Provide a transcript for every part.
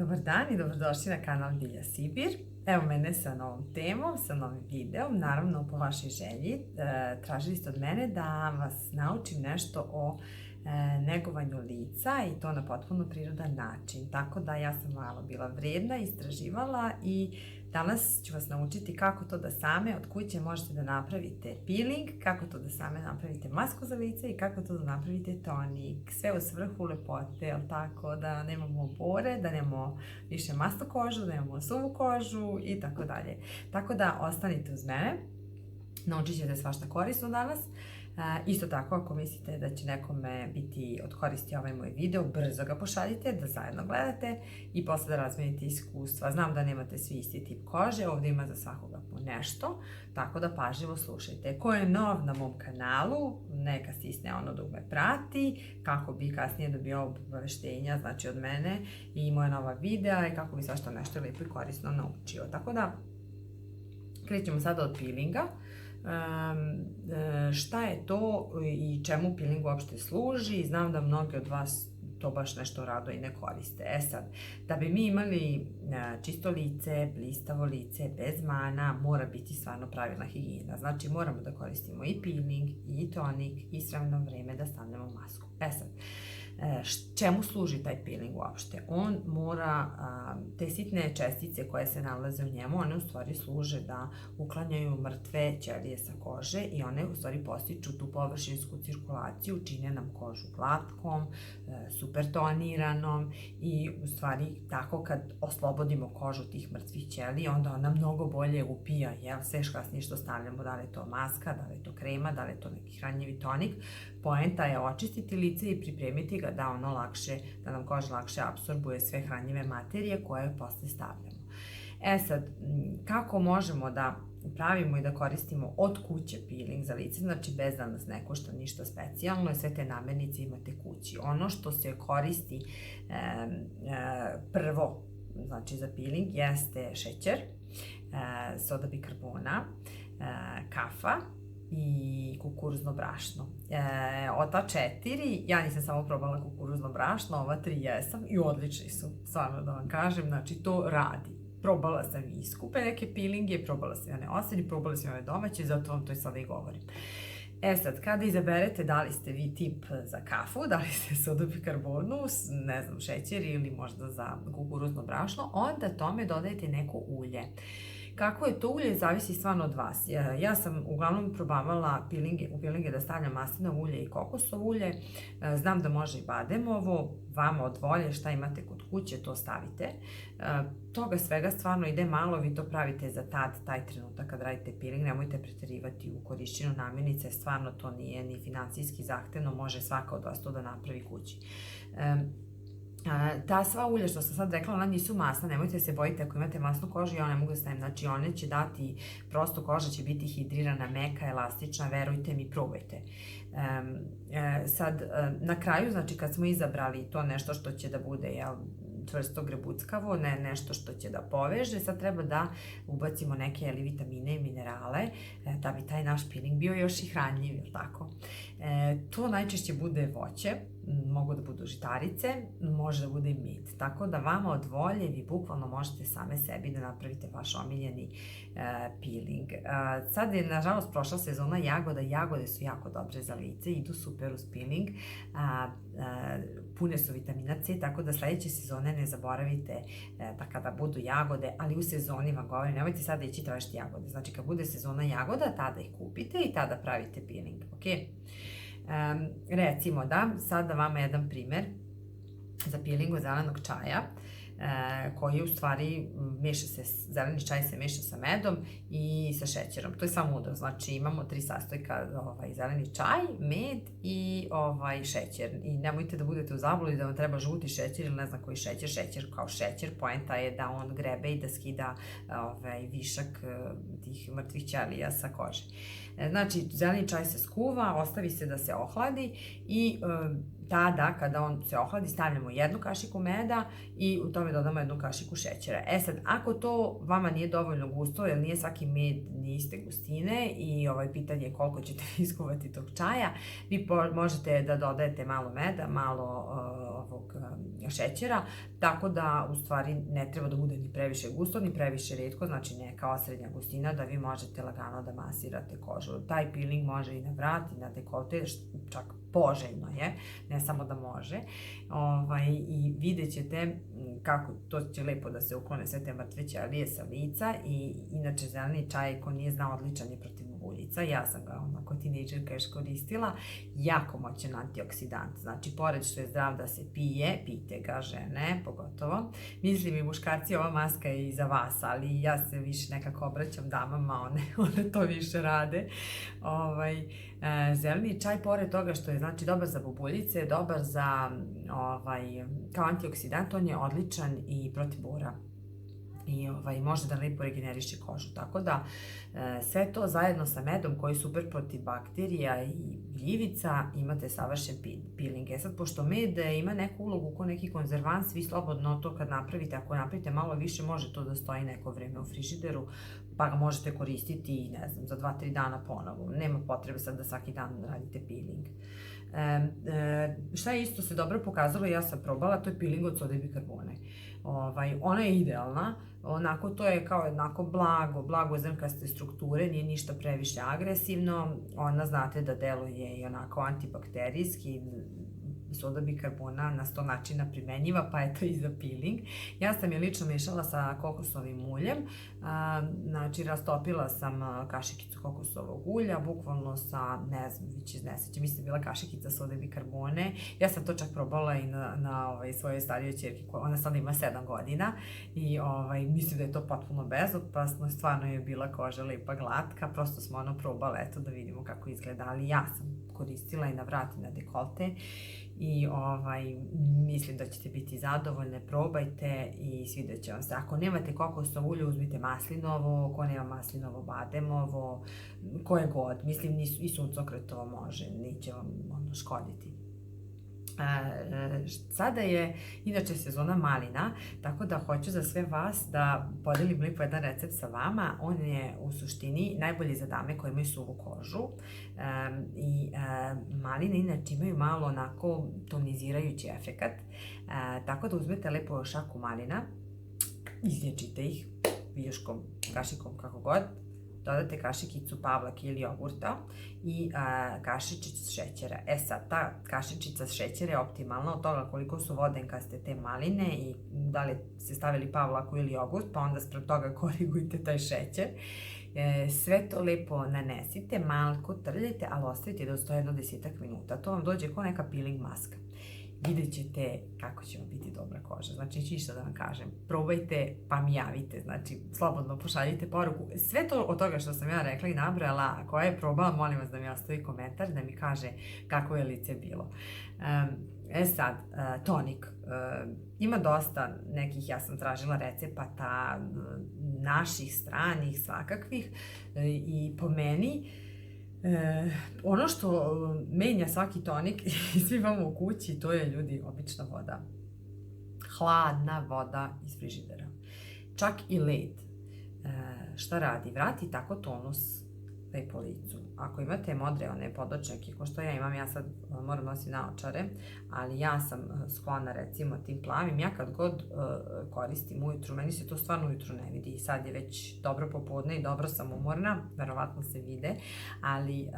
Dobar dan i dobrodošli na kanal Bilja Sibir. Evo mene sa novom temom, sa novim videom, naravno po vašoj želji. Tražili ste od mene da vas naučim nešto o negovanju lica i to na potpuno prirodan način. Tako da ja sam malo bila vredna, istraživala i danas ću vas naučiti kako to da same od kuće možete da napravite peeling, kako to da same napravite masku za lice i kako to da napravite tonik. Sve u svrhu lepote, jel tako, da nemamo pore, da nemamo više masnu kožu, da nemamo suvu kožu i tako dalje. Tako da ostanite uz mene, naučit ćete svašta korisno danas. Isto tako, ako mislite da će nekome biti od koristi ovaj moj video, brzo ga pošaljite, da zajedno gledate i posle da razmenite iskustva. Znam da nemate svi isti tip kože, ovdje ima za svakoga po nešto, tako da pažljivo slušajte. Ko je nov na mom kanalu, neka stisne ono dok me prati, kako bi kasnije dobio obaveštenja, znači od mene i moja nova videa i kako bi svašta nešto lijepo i korisno naučio. Tako da, krećemo sada od peelinga. Šta je to i čemu peeling uopšte služi? Znam da mnogi od vas to baš nešto rado i ne koriste. Sad, da bi mi imali čisto lice, blistavo lice, bez mana, mora biti stvarno pravilna higijena. Znači, moramo da koristimo i peeling, i tonik, i sve vreme da stavljamo masku. Sad, čemu služi taj peeling uopšte? On mora, te sitne čestice koje se nalaze u njemu, one u stvari služe da uklanjaju mrtve ćelije sa kože i one u stvari postiču tu površinsku cirkulaciju, čine nam kožu glatkom, super toniranom i u stvari tako kad oslobodimo kožu tih mrtvih ćelija, onda ona mnogo bolje upija, jel, sve kasnije što stavljamo, da li je to maska, da li je to krema, da li je to neki hranjivi tonik. Poenta je očistiti lice i pripremiti ga da ono lakše, da nam koža lakše apsorbuje sve hranjive materije koje posle stavljamo. Sad, kako možemo da pravimo i da koristimo od kuće peeling za lice, znači bez da nas ne košta ništa specijalno i sve te namirnice imate kući. Ono što se koristi prvo, znači za peeling, jeste šećer, soda bikarbona, kafa i kukuruzno brašno. Od ta 4, ja nisam samo probala kukuruzno brašno, ova 3 jesam i odlični su, stvarno da vam kažem, znači to radi. Probala sam i skupe neke peelinge, probala sam i one osrednje, probala sam i ove domaće, zato vam to i sada i govorim. Sad, kada izaberete da li ste vi tip za kafu, da li ste sodu bikarbonu, ne znam, šećer ili možda za kukuruzno brašno, onda tome dodajete neko ulje. Kako je to ulje, zavisi stvarno od vas. Ja sam uglavnom probavala u peelinge da stavljam maslinovo ulje i kokosovo ulje. Znam da može i bademovo, vama od volje, šta imate kod kuće, to stavite. Toga svega stvarno ide malo, vi to pravite za taj trenutak kad radite peeling, nemojte preterivati u korišćenju namirnice, stvarno to nije ni finansijski zahtevno, može svaka od vas to da napravi kući. Ta sva ulja što sam sad rekla, ona nisu masna, nemojte se bojiti ako imate masnu kožu, ja ne mogu da stavim, znači one će dati, prosto koža će biti hidrirana, meka, elastična, verujte mi, probajte. Sad, na kraju, znači kad smo izabrali to nešto što će da bude, čvrsto grebuckavo, ne nešto što će da poveže, sad treba da ubacimo neke vitamine i minerale, da bi taj naš peeling bio još i hranljiv, jel tako? To najčešće bude voće, mogu da budu žitarice, može da bude i med. Tako da vama od volje vi bukvalno možete same sebi da napravite vaš omiljeni peeling. Sad je, nažalost, prošla sezona jagoda. Jagode su jako dobre za lice, idu super uz peeling. Pune su vitamina C, tako da sledeće sezone ne zaboravite da kada budu jagode, ali u sezoni vam govorim, nemojte sada ići tražiti jagode. Znači, kad bude sezona jagoda, tada ih kupite i tada pravite peeling, ok? Recimo da, sada vama jedan primer za peeling od zelenog čaja, koji u stvari zeleni čaj se meša sa medom i sa šećerom. To je samo udar, znači imamo 3 sastojka, zeleni čaj, med i šećer. I nemojte da budete u zabludi da vam treba žuti šećer ili ne znam koji šećer, šećer kao šećer, poenta je da on grebe i da skida višak tih mrtvih ćelija sa kože. Znači, zeleni čaj se skuva, ostavi se da se ohladi i tada, kada on se ohladi, stavljamo 1 kašiku meda i u tome dodamo 1 kašiku šećera. Sad, ako to vama nije dovoljno gusto, jer nije svaki med ni iste gustine i pitanje je koliko ćete iskuvati tog čaja, vi možete da dodajete malo meda, malo ovog šećera, tako da u stvari ne treba da bude ni previše gusto, ni previše retko, znači neka osrednja gustina da vi možete lagano da masirate kožu. Taj peeling može i na vrat, i na dekolte, čak poželjno je, ne samo da može. I vidjet ćete kako to će lepo da se uklone sve te mrtve ćelije sa lica. I inače zeleni čaj, ko nije znao, odličan je protiv bubuljica. Ja sam ga onako tinejdžerka još koristila. Jako moćan antioksidant. Znači, pored što je zdrav da se pije, pijte ga žene, pogotovo. Mislim i muškarci, ova maska je i za vas, ali ja se više nekako obraćam damama, one to više rade. Zeleni čaj, pored toga što je znači dobar za bubuljice, dobar za kao antioksidant, on je odličan i protiv bora. I može da lepo regeneriše kožu. Tako da sve to zajedno sa medom koji je super protiv bakterija i gljivica, imate savršen peeling. Sad, pošto med ima neku ulogu kao neki konzervans, vi slobodno to kad napravite, ako napravite malo više, može to da stoji neko vreme u frižideru, pa ga možete koristiti, ne znam, za 2-3 dana ponovo. Nema potrebe sad da svaki dan radite peeling. Šta je isto se dobro pokazalo, ja sam probala, to je peeling od sode bikarbone. Ona je idealna, onako to je kao jednako blago zrnkaste strukture, nije ništa previše agresivno, ona znate da deluje i onako antibakterijski, soda bikarbona na 100 načina primenjiva, pa eto i za peeling. Ja sam je lično mešala sa kokosovim uljem, znači rastopila sam kašikicu kokosovog ulja, bukvalno sa, ne znam, već izneseće, mislim bila kašikica sode bikarbone. Ja sam to čak probala i na svojoj starijoj ćerki, ona sada ima 7 godina i mislim da je to potpuno bezopasno, stvarno je bila koža lepa glatka, prosto smo probala, eto da vidimo kako izgleda, ali ja sam koristila i na vrat i na dekolte i mislim da ćete biti zadovoljne, probajte i svidjet će vam se. Ako nemate kokosovo ulje, uzmite maslinovo, ko nema maslinovo, bademovo, koje god, mislim i suncokretovo može, neće vam škoditi. Sada je inače sezona malina, tako da hoću za sve vas da podelim lepo jedan recept sa vama. On je u suštini najbolji za dame koje imaju suvu kožu i maline inače imaju malo onako tonizirajući efekat, tako da uzmete lepo šaku malina, izlječite ih vijuškom, kašikom, kako god, dodate kašikicu pavlaka ili jogurta i kašičicu šećera. Sad, ta kašičica šećera je optimalna od toga koliko su vodenkaste te maline i da li ste stavili pavlaku ili jogurt, pa onda sprem toga korigujte taj šećer. Sve to lepo nanesite, malko trljajte, ali ostavite da stoje jedno 10 minuta. To vam dođe kao neka peeling maska. Vidjet ćete kako će vam biti dobra koža. Znači, ništa da vam kažem. Probajte pa mi javite. Znači, slobodno pošaljite poruku. Sve to od toga što sam ja rekla i nabrala, koja je probala, molim vas da mi ostavi komentar, da mi kaže kako je lice bilo. Sad, tonik. Ima dosta nekih, ja sam tražila recepata, naših, stranih, svakakvih. I po meni, ono što menja svaki tonik i svi vamo u kući, to je, ljudi, obična voda. Hladna voda iz frižidera. Čak i led. Šta radi? Vrati tako tonus lepo licu. Ako imate modre one podočnjake, ko što ja imam, ja sad moram nositi naočare, ali ja sam sklona recimo tim plavim. Ja kad god koristim ujutru, meni se to stvarno ujutru ne vidi i sad je već dobro popodne i dobro sam umorna, verovatno se vide, ali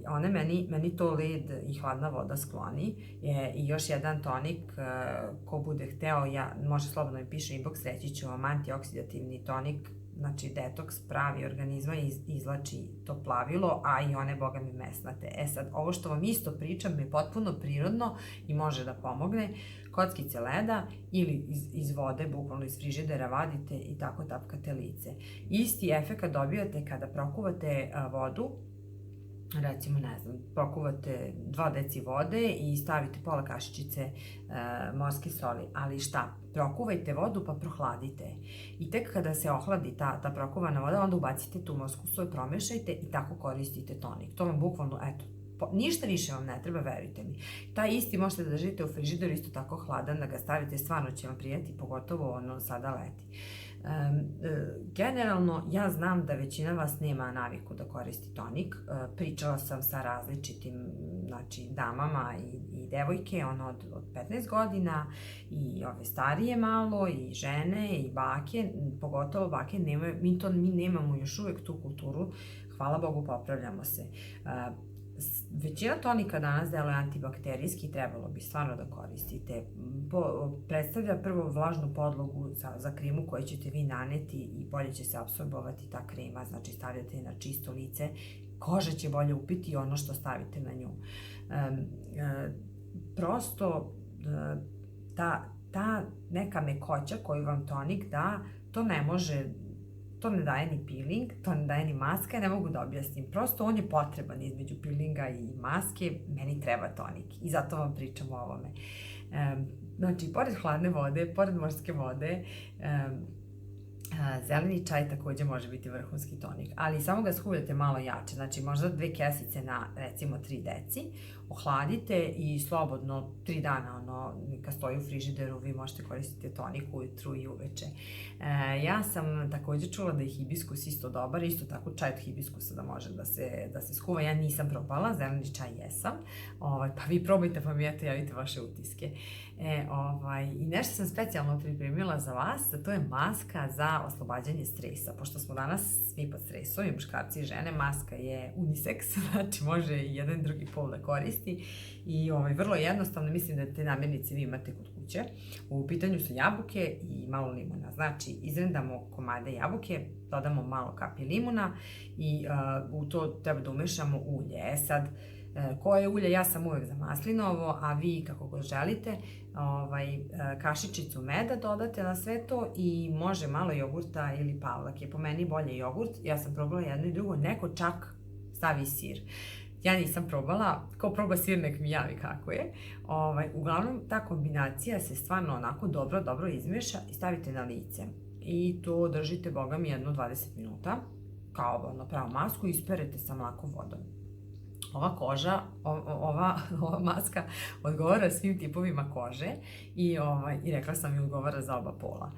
one meni to led i hladna voda skloni. I još jedan tonik, ko bude hteo, može slobodno mi piše inbox, reći ću vam antioksidativni tonik, znači detoks pravi organizma i izlači to plavilo, a i one, boga mi, mesnate. Sad, ovo što vam isto pričam je potpuno prirodno i može da pomogne. Kockice leda ili iz vode, bukvalno iz frižidera vadite i tako tapkate lice. Isti efekat dobijate kada prokuvate vodu, recimo, ne znam, prokuvate 2 deci vode i stavite pola kašičice morske soli, ali šta? Prokuvajte vodu pa prohladite i tek kada se ohladi ta prokuvana voda, onda ubacite tu morsku sol, promešajte i tako koristite tonik. To vam bukvalno, eto, ništa više vam ne treba, verujte mi. Taj isti možete da držite u frižideru isto tako hladan, da ga stavite, stvarno će vam prijati, pogotovo ono sada leti. Generalno, ja znam da većina vas nema naviku da koristi tonik. Pričala sam sa različitim, znači, damama i devojke, od 15 godina, i ove starije malo, i žene, i bake, pogotovo bake, mi nemamo još uvek tu kulturu, hvala Bogu, popravljamo se. Većina tonika danas deluje antibakterijski, trebalo bi stvarno da koristite. Predstavlja prvo vlažnu podlogu za kremu koju ćete vi naneti i bolje će se apsorbovati ta krema, znači stavljate je na čisto lice, koža će bolje upiti ono što stavite na nju. Prosto ta neka mekoća koju vam tonik da, to ne daje ni peeling, to ne daje ni maska, ne mogu da objasnim. Prosto on je potreban između peelinga i maske, meni treba tonik i zato vam pričam o ovome. Znači, pored hladne vode, pored morske vode, zeleni čaj takođe može biti vrhunski tonik, ali samo ga skuvljate malo jače, znači možda 2 kesice na recimo 3 deci, ohladite i slobodno 3 dana, neka stoji u frižideru, vi možete koristiti tonik ujutru i uveče. Ja sam takođe čula da je hibiskus isto dobar, isto tako čaj od hibiskusa da može da se skuva, ja nisam probala, zeleni čaj jesam, pa vi probajte pa mi javite vaše utiske. I nešto sam specijalno pripremila za vas, to je maska za oslobađanje stresa, pošto smo danas svi pod stresom, i muškarci i žene, maska je unisex, znači može i jedan i drugi pol da koristi i vrlo jednostavno, mislim da te namirnice vi imate kod kuće. U pitanju su jabuke i malo limuna, znači izrendamo komade jabuke, dodamo malo kapi limuna i u to treba da umešamo ulje. Sad, koje ulje, ja sam uvek za maslinovo, a vi kako god želite, kašičicu meda dodate na sve to i može malo jogurta ili pavlake. Po meni bolje jogurt, ja sam probala jedno i drugo, neko čak stavi sir. Ja nisam probala, ko proba sir nek mi javi kako je. Uglavnom, ta kombinacija se stvarno onako dobro izmeša i stavite na lice. I to držite, boga mi, jedno 20 minuta, kao pravo masku, i isperete sa mlakom vodom. Ova koža, ova maska odgovara svim tipovima kože i rekla sam i odgovara za oba pola.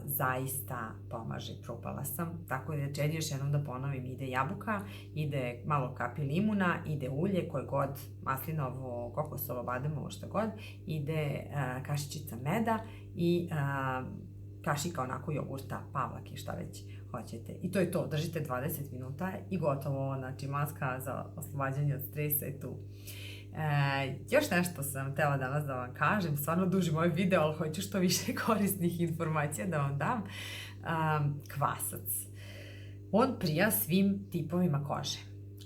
Zaista pomaže, probala sam. Tako da još jednom da ponovim, ide jabuka, ide malo kapi limuna, ide ulje koje god, maslinovo, kokosovo, bademovo, šta god, ide kašičica meda i kašika onako jogurta, pavlake, šta već hoćete. I to je to, držite 20 minuta i gotovo, znači maska za oslobađanje od stresa je tu. Još nešto sam htela danas da vam kažem, stvarno dužim ovaj video, ali hoću što više korisnih informacija da vam dam. Kvasac. On prija svim tipovima kože.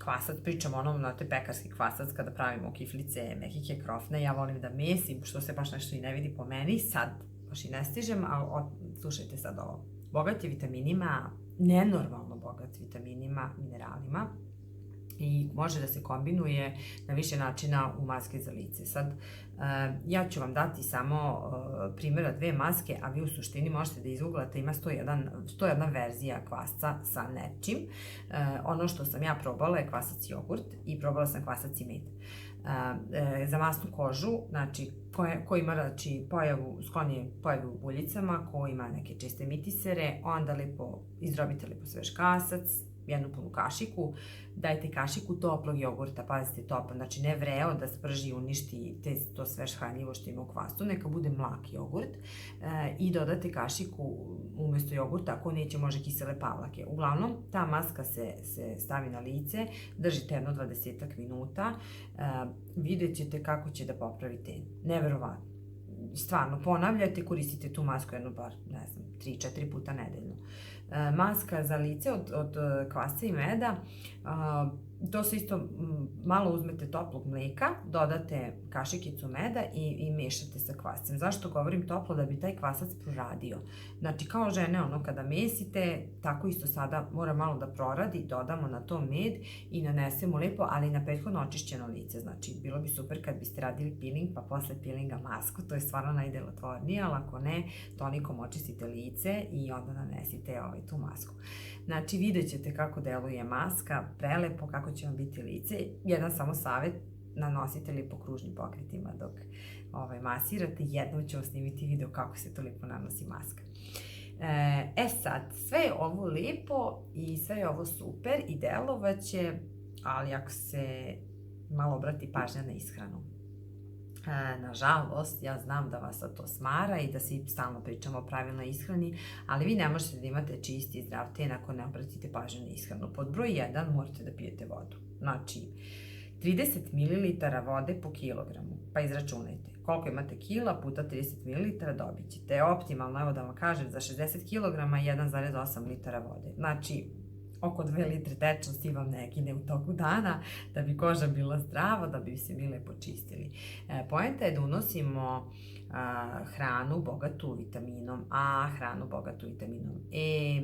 Kvasac, pričam znate, pekarski kvasac kada pravimo kiflice, mekike, krofne, ja volim da mesim, što se baš nešto i ne vidi po meni, sad baš i ne stižem, ali slušajte sad ovo. Bogat je vitaminima, nenormalno bogat vitaminima, mineralima i može da se kombinuje na više načina u maske za lice. Sad, ja ću vam dati samo primjera 2 maske, a vi u suštini možete da izgooglate, ima 101 verzija kvasca sa nečim. Ono što sam ja probala je kvasac jogurt i probala sam kvasac i med. Za masnu kožu, znači ko ima sklonije pojave u buljicama, ko ima neke česte mitisere, onda izdrobite lepo svež kasac, jednu punu kašiku, dajte kašiku toplog jogurta, pazite toplo, znači ne vreo da sprži i uništi to svež hranljivo što ima u kvasu, neka bude mlak jogurt i dodate kašiku umesto jogurta, ako neće može kisele pavlake. Uglavnom, ta maska se stavi na lice, držite jedno 20 minuta, vidjet ćete kako će da popravite, neverovatno. Stvarno, ponavljate, koristite tu masku jedno bar, 3-4 puta nedeljno. Maska za lice od kvasca i meda, to se isto malo uzmete toplog mleka, dodate kašikicu meda i mešate sa kvascem. Zašto govorim toplo? Da bi taj kvasac proradio. Znači, kao žene, kada mesite, tako isto sada mora malo da proradi, dodamo na to med i nanesemo lepo, ali na prethodno očišćeno lice. Znači, bilo bi super kad biste radili peeling, pa posle peelinga masku, to je stvarno najdelotvornije, ali ako ne, tonikom očistite lice i onda nanesite tu masku. Znači, vidjet ćete kako deluje maska, prelepo, kako će vam biti lice. Jedan samo savjet, nanosite lipo kružnim pokretima dok masirate. Jednom ću vam snimiti video kako se to lipo nanosi maska. Sad, sve je ovo lepo i sve je ovo super i delovaće, ali ako se malo obrati pažnja na ishranu. Nažalost, ja znam da vas to smara i da svi stalno pričamo o pravilnoj ishrani, ali vi ne možete da imate čisti i zdrav ten ako ne obratite pažnju na ishranu. Pod broj 1 morate da pijete vodu. Znači, 30 ml vode po kilogramu, pa izračunajte. Koliko imate kila puta 30 ml dobit ćete. Optimalno, evo da vam kažem, za 60 kg 1,8 litara vode. Znači, oko 2 litre tečnosti vam ne gine u toku dana, da bi koža bila zdrava, da bi se mi lepo čistili. Poenta je da unosimo hranu bogatu vitaminom A, hranu bogatu vitaminom E,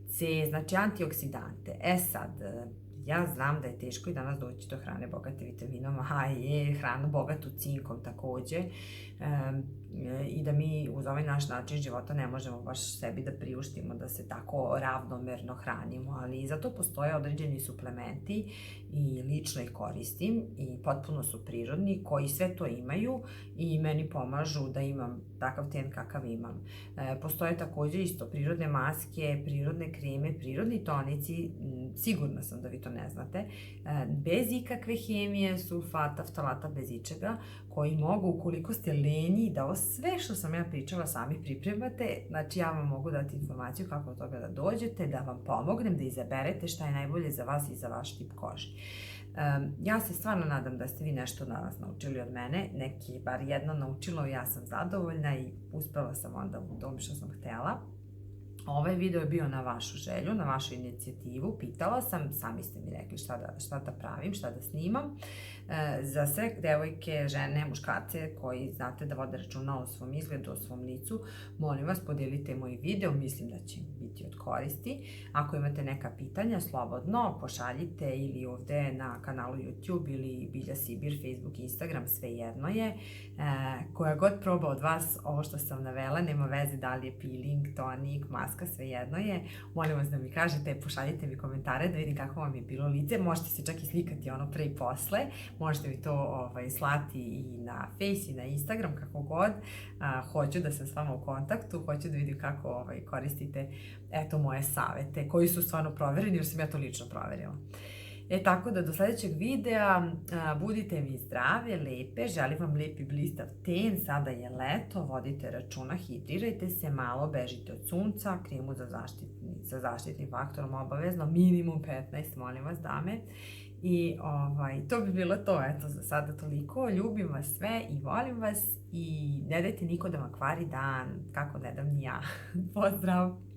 C, znači antioksidante. Sad, ja znam da je teško i danas doći do hrane bogate vitaminom A i E, hranu bogatu cinkom takođe, i da mi uz ovaj naš način života ne možemo baš sebi da priuštimo da se tako ravnomerno hranimo, ali zato postoje određeni suplementi i lično ih koristim i potpuno su prirodni, koji sve to imaju i meni pomažu da imam takav ten kakav imam. Postoje takođe isto prirodne maske, prirodne kreme, prirodni tonici, sigurna sam da vi to ne znate, bez ikakve hemije, sulfata, ftalata, bez ičega, koji mogu, ukoliko ste lenji, da ovo sve što sam ja pričala sami pripremate. Znači, ja vam mogu dati informaciju kako od toga da dođete, da vam pomognem, da izaberete šta je najbolje za vas i za vaš tip kože. Ja se stvarno nadam da ste vi nešto danas naučili od mene, neki bar jedno naučilo, ja sam zadovoljna i uspela sam onda u tom što sam htela. Ovaj video je bio na vašu želju, na vašu inicijativu, pitala sam, sami ste mi rekli šta da pravim, šta da snimam. Za sve devojke, žene, muškarce koji znate da vode računa o svom izgledu, o svom licu, molim vas podelite moj video, mislim da će biti od koristi. Ako imate neka pitanja, slobodno pošaljite ili ovde na kanalu YouTube ili Bilja Sibir, Facebook, Instagram, svejedno je. Koja god proba od vas, ovo što sam navela, nema veze da li je peeling, tonik, maska, svejedno je. Molim vas da mi kažete, pošaljite mi komentare da vidim kako vam je bilo lice. Možete se čak i slikati ono pre i posle. Možete mi to slati i na Face i na Instagram, kako god. Hoću da sam s vama u kontaktu, hoću da vidim kako koristite moje savete, koji su stvarno provereni, jer sam ja to lično proverila. Tako da do sledećeg videa budite mi zdrave, lepe, želim vam lep i blistav ten, sada je leto, vodite računa, hidrirajte se malo, bežite od sunca, kremu sa zaštitnim faktorom obavezno, minimum 15, molim vas dame. I to bi bilo to, eto za sada toliko, ljubim vas sve i volim vas i ne dajte niko da vam kvari dan, kako ne dam ni ja. Pozdrav!